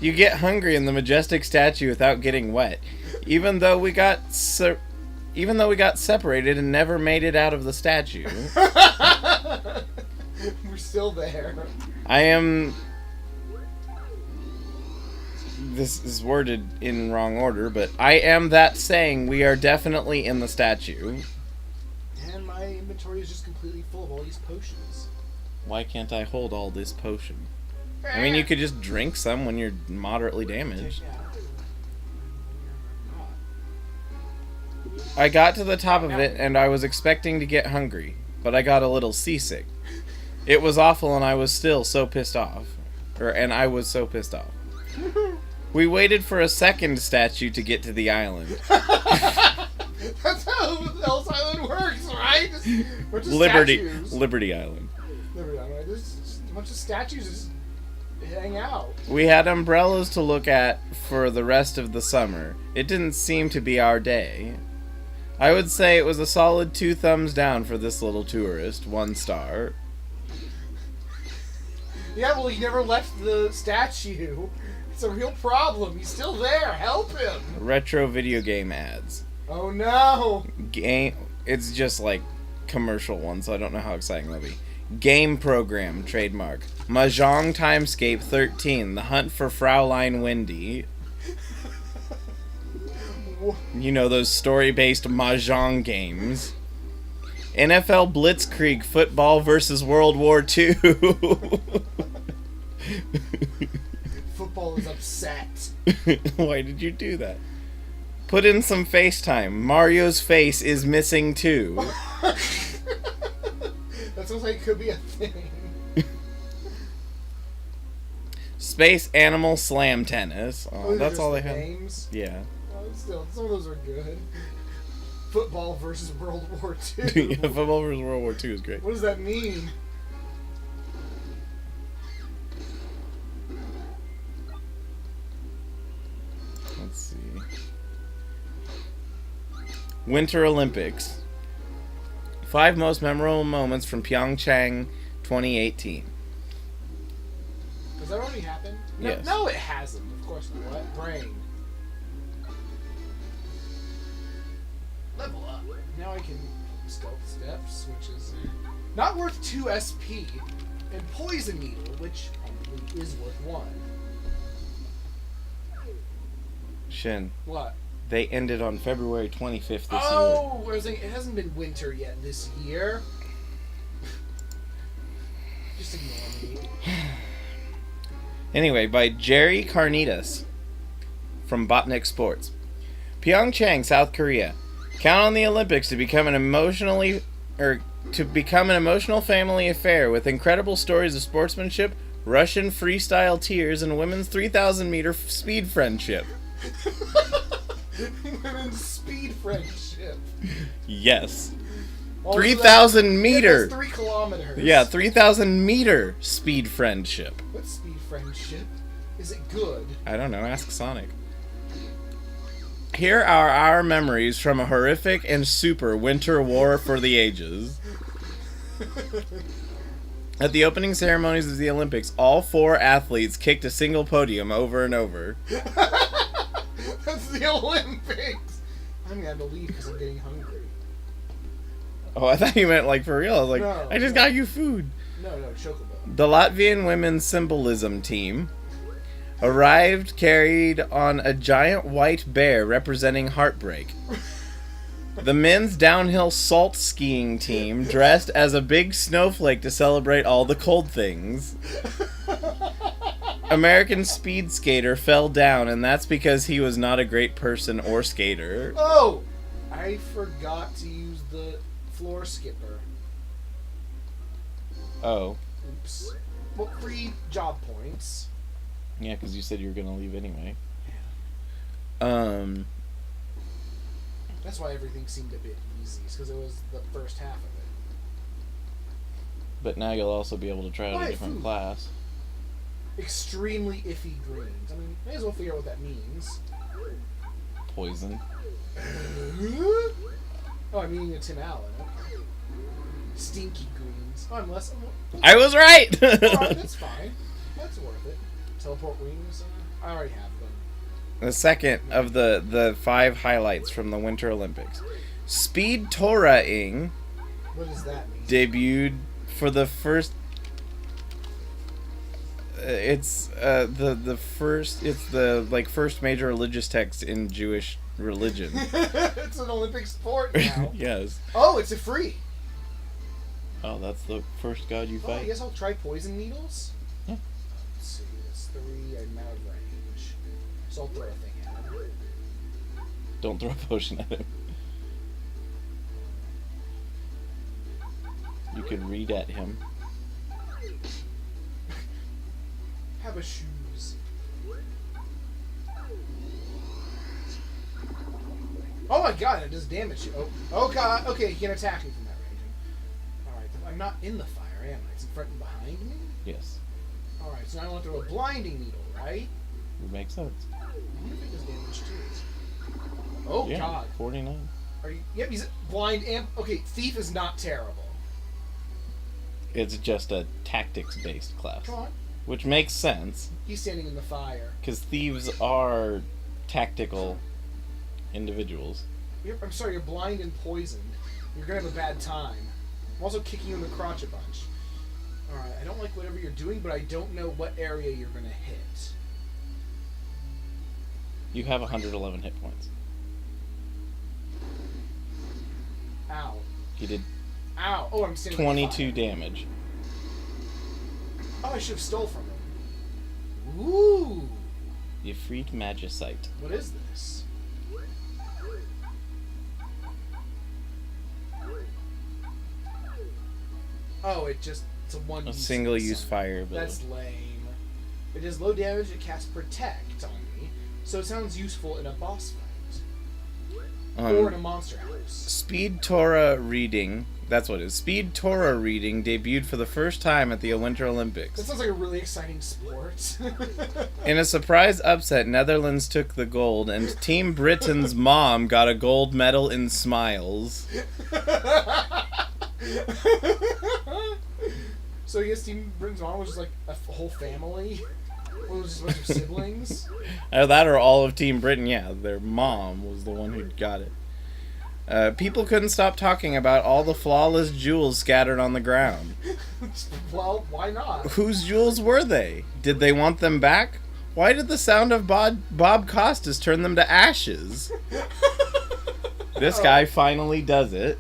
You get hungry in the majestic statue without getting wet. Even though we got separated and never made it out of the statue. We're still there. I am... This is worded in wrong order, but I am that saying we are definitely in the statue. And my inventory is just completely full of all these potions. Why can't I hold all this potion? I mean, you could just drink some when you're moderately damaged. I got to the top of it, and I was expecting to get hungry, but I got a little seasick. It was awful, and I was still so pissed off. We waited for a second statue to get to the island. That's how Ellis Island works, right? Liberty Statues. Island. Liberty Island. There's just a bunch of statues just hang out. We had umbrellas to look at for the rest of the summer. It didn't seem to be our day. I would say it was a solid 2 thumbs down for this little tourist. 1 star. Yeah, well, he never left the statue. It's a real problem. He's still there. Help him. Retro video game ads. Oh, no. It's just like commercial ones, so I don't know how exciting they'll be. Game program, trademark. Mahjong Timescape 13, The Hunt for Fraulein Wendy. You know, those story-based Mahjong games. NFL Blitzkrieg Football versus World War II. Football is upset. Why did you do that? Put in some FaceTime. Mario's face is missing too. That sounds like it could be a thing. Space Animal Slam Tennis. Oh, that's all they have. Names? Yeah. Still, some of those are good. Football versus World War II. Yeah, football versus World War II is great. What does that mean? Let's see. Winter Olympics. 5 most memorable moments from Pyeongchang 2018. Does that already happen? No, Yes. No, it hasn't. Of course not. What? Brain. Level up. Now I can stealth steps, which is not worth 2 SP, and poison needle, which probably is worth 1. Shin. What? They ended on February 25th this year. Oh, I was saying, it hasn't been winter yet this year. Just ignore me. Anyway, by Jerry Carnitas from Botnik Sports. Pyeongchang, South Korea. Count on the Olympics to become an emotional family affair with incredible stories of sportsmanship, Russian freestyle tears, and women's 3,000-meter speed friendship. Women's speed friendship. Yes. 3,000 meter. That's 3 kilometers. Yeah, 3,000-meter speed friendship. What speed friendship? Is it good? I don't know. Ask Sonic. Here are our memories from a horrific and super winter war for the ages. At the opening ceremonies of the Olympics, all 4 athletes kicked a single podium over and over. That's the Olympics. I'm gonna have to leave because I'm getting hungry. Oh, I thought you meant like for real. I was like, No, I just got you food. No, Chocobo. The Latvian women's symbolism team arrived carried on a giant white bear representing heartbreak. The men's downhill salt skiing team dressed as a big snowflake to celebrate all the cold things. American speed skater fell down, and that's because he was not a great person or skater. Oh! I forgot to use the floor skipper. Oh. Oops. Well, 3 job points. Yeah, because you said you were going to leave anyway. That's why everything seemed a bit easy, because it was the first half of it. But now you'll also be able to try out a different class. Extremely iffy greens. I mean, may as well figure out what that means. Poison. Oh, I'm eating a Tim Allen. Okay. Stinky greens. Oh, I was right! I was right! Alright, that's fine. That's worth it. Teleport wings? I already have them. The second of the 5 highlights from the Winter Olympics. Speed Tora-ing What does that mean? debuted for the first... it's the first major religious text in Jewish religion. It's an Olympic sport now. Yes. Oh, it's a free. Oh, that's the first god you Oh, fight? I guess I'll try poison needles. Yeah. Let's see, it's 3. I'm out of range. So I'll throw a thing at him. Don't throw a potion at him. You could read at him. Have a shoes. Oh my god, it does damage. Oh god. Okay, he can attack me from that range. Alright, I'm not in the fire, am I? It's in front and behind me? Yes. Alright, so now I want to throw a blinding needle, right? Would make sense. I wonder if it does damage too. Oh Yeah, god. 49. Are you? Yep, he's blind and... Okay, Thief is not terrible. It's just a tactics-based class. Come on. Which makes sense, He's standing in the fire. because thieves are tactical individuals. Yep, I'm sorry, you're blind and poisoned. You're gonna have a bad time. I'm also kicking you in the crotch a bunch. Alright, I don't like whatever you're doing, but I don't know what area you're gonna hit. You have 111 hit points. Ow. You did Ow. Oh, I'm standing in the 22 fire. damage. Oh, I should have stole from him. Ooh. You freed Magicite. What is this? Oh, it's a one. A single-use fire ability. That's lame. It does low damage. It casts Protect on me, so it sounds useful in a boss fight or in a monster house. Speed Tora reading. That's what it is. Speed Tora reading debuted for the first time at the Winter Olympics. That sounds like a really exciting sport. In a surprise upset, Netherlands took the gold, and Team Britain's mom got a gold medal in smiles. So I guess Team Britain's mom was just like a whole family? Or was it just a bunch of siblings? Either that or all of Team Britain, yeah. Their mom was the one who got it. People couldn't stop talking about all the flawless jewels scattered on the ground. Well, why not? Whose jewels were they? Did they want them back? Why did the sound of Bob Costas turn them to ashes? This guy finally does it.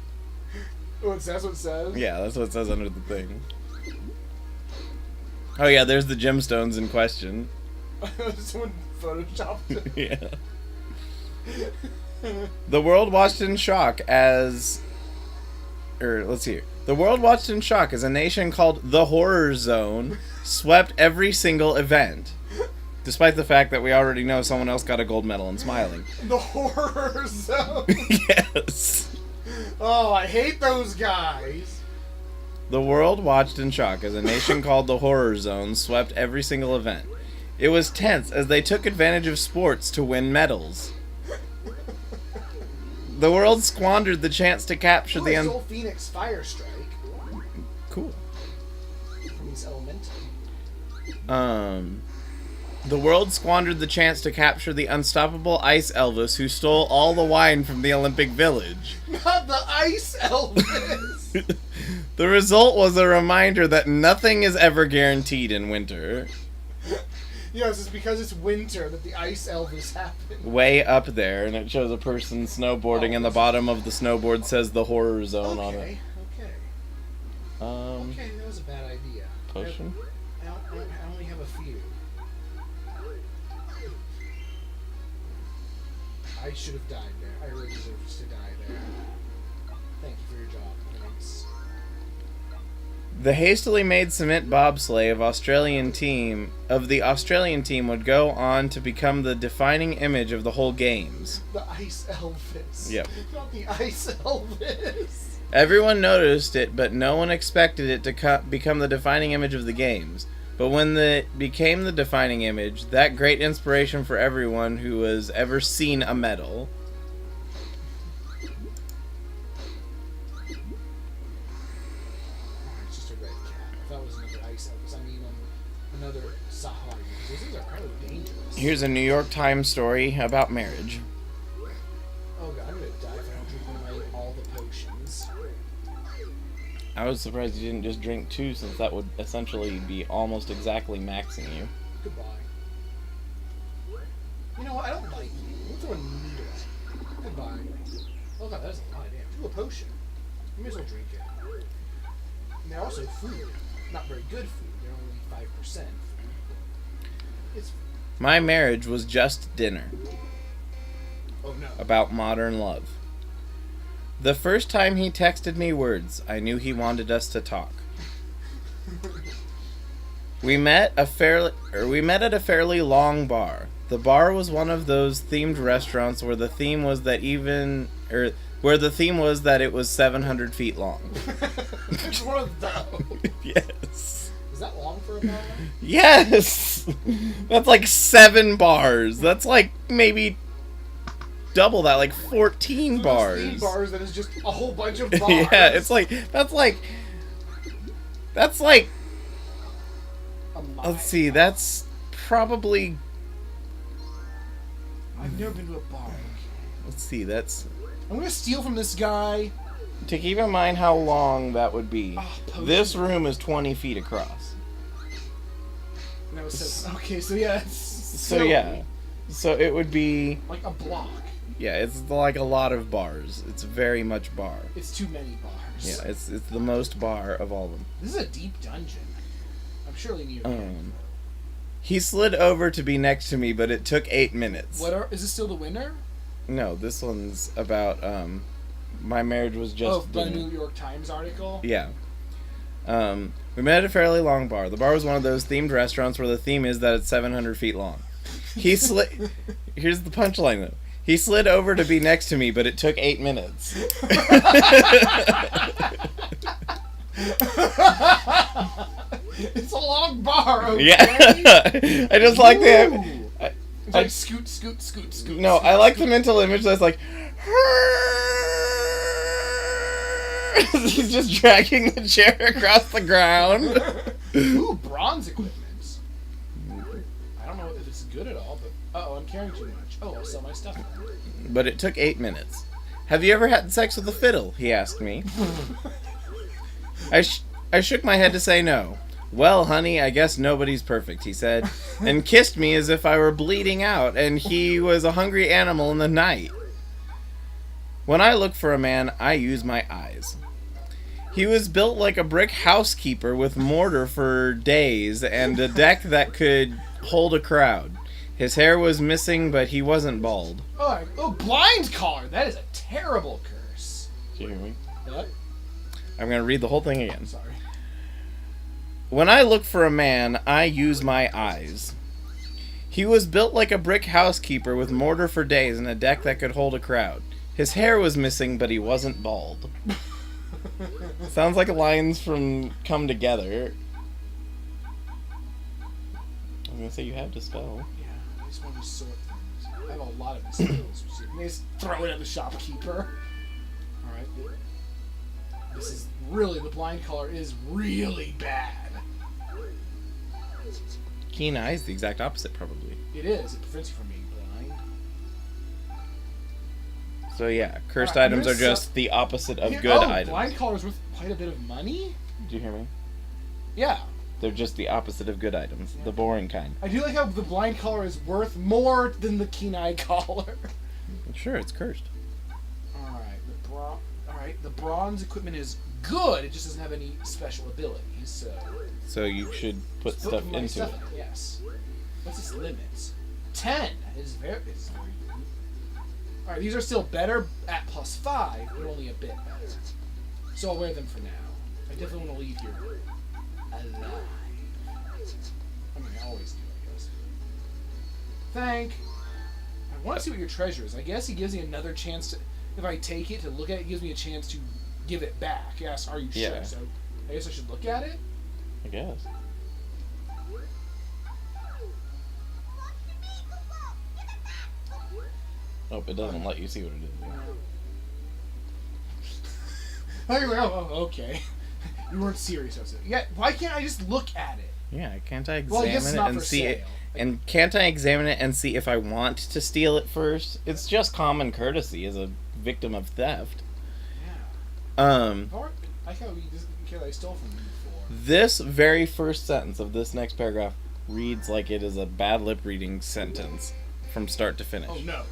Oh, that's what it says? Yeah, that's what it says under the thing. Oh yeah, there's the gemstones in question. Someone photoshopped it. Yeah. The world watched in shock as... let's see here. The world watched in shock as a nation called the Horror Zone swept every single event. Despite the fact that we already know someone else got a gold medal in smiling. The Horror Zone? Yes. Oh, I hate those guys. The world watched in shock as a nation called the Horror Zone swept every single event. It was tense as they took advantage of sports to win medals. The world squandered the chance to capture the... Soul Phoenix Fire Strike. Cool. Means elemental. The world squandered the chance to capture the unstoppable Ice Elvis who stole all the wine from the Olympic Village. Not the Ice Elvis! The result was a reminder that nothing is ever guaranteed in winter. Yes, it's because it's winter that the Ice Elvis happened. Way up there, and it shows a person snowboarding, and the bottom of the snowboard says the Horror Zone on it. Okay, that was a bad idea. Potion? I only have a few. I should have died there. I really deserved to die there. Thank you for your job. Thanks. The hastily made cement bobsleigh of the Australian team would go on to become the defining image of the whole games. The Ice Elvis. Yep. Not the Ice Elvis. Everyone noticed it, but no one expected it to become the defining image of the games. But when it became the defining image, that great inspiration for everyone who has ever seen a medal. It's just a red cat. I thought it was another Ice Elvis. I mean, another Sahari. These are dangerous. Here's a New York Times story about marriage. Oh god, I'm gonna die if I don't drink one of all the potions. I was surprised you didn't just drink 2, since that would essentially be almost exactly maxing you. Goodbye. You know what? I don't like you. Let's throw a needle at you. Goodbye. Oh god, that's a lot of damage. Do a potion. You may as well drink it. And they're also food. Not very good food. They're only 5% food. It's... My marriage was just dinner. Oh no. About modern love. The first time he texted me words, I knew he wanted us to talk. We met at a fairly long bar. The bar was one of those themed restaurants where the theme was that it was 700 feet long. Which one of those? Yes. Is that long for a bar? Yes. That's like 7 bars. That's like maybe double that, like 14 bars. 14 bars, that is just a whole bunch of bars. Yeah, it's like that's like let's see, that's probably, I've never been to a bar. let's see, that's, I'm gonna steal from this guy. to keep in mind how long that would be. Oh, This room is 20 feet across. No, it says, okay, so yeah, it's So yeah. So it would be, like a block. yeah, it's like a lot of bars. It's very much bar. It's too many bars. Yeah, it's the most bar of all of them. This is a deep dungeon. I'm surely near. He slid over to be next to me, but it took 8 minutes. Is this still the winner? No, this one's about my marriage was just the dinner. New York Times article. Yeah. We met at a fairly long bar. The bar was one of those themed restaurants where the theme is that it's 700 feet long. He slid. Here's the punchline though. He slid over to be next to me, but it took 8 minutes. It's a long bar. Okay? Yeah. I just like the. It's like scoot, scoot, scoot, scoot. No, scoot, I like scoot. the mental image that's like. He's just dragging the chair across the ground. Ooh, bronze equipment. I don't know if it's good at all, but I'm carrying too much. Oh, I'll sell my stuff. But it took 8 minutes. Have you ever had sex with a fiddle? He asked me. I shook my head to say no. Well, honey, I guess nobody's perfect, he said, and kissed me as if I were bleeding out and he was a hungry animal in the night. When I look for a man, I use my eyes. He was built like a brick housekeeper with mortar for days and a deck that could hold a crowd. His hair was missing, but he wasn't bald. Oh, blind collar! That is a terrible curse. Did you hear me? What? I'm going to read the whole thing again. Sorry. When I look for a man, I use my eyes. He was built like a brick housekeeper with mortar for days and a deck that could hold a crowd. His hair was missing, but he wasn't bald. Sounds like lines from Come Together. I was going to say you have to spell. Yeah, I just want to sort things. I have a lot of skills. You just throw it at the shopkeeper. Alright. This is really, the blind collar is really bad. Keen eye is the exact opposite, probably. It is. It prevents you from being blind. So yeah, cursed Alright, items are here's just the opposite of good items. Blind collar is worth quite a bit of money? Did you hear me? Yeah. They're just the opposite of good items. The boring kind. I do like how the blind collar is worth more than the keen eye collar. Sure, it's cursed. Alright, the bronze equipment is good, it just doesn't have any special abilities, so... So you should put stuff my into stuff it. in, yes. What's its limits? 10! It's very good. Alright, these are still better at +5, but only a bit better. So I'll wear them for now. I definitely want to leave here alive. I mean, I always do, I guess. Thank. I want to see what your treasure is. I guess he gives me another chance to... If I take it, to look at it, gives me a chance to give it back. Yes, are you sure? Yeah. So I guess I should look at it? I guess. Oh, it doesn't let you see what it is. Oh, okay. You weren't serious, I was like, yeah, why can't I just look at it? Yeah, can't I Well, I examine guess it's it not and for see it sale. And can't I examine it and see if I want to steal it first? It's just common courtesy as a victim of theft. Yeah. Um, I like how you just care that I stole from you before. This very first sentence of this next paragraph reads like it is a bad lip reading sentence from start to finish. Oh no.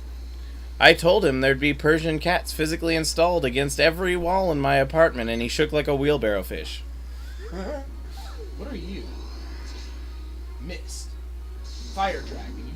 I told him there'd be Persian cats physically installed against every wall in my apartment, and he shook like a wheelbarrow fish. What are you? Mist. Fire dragon.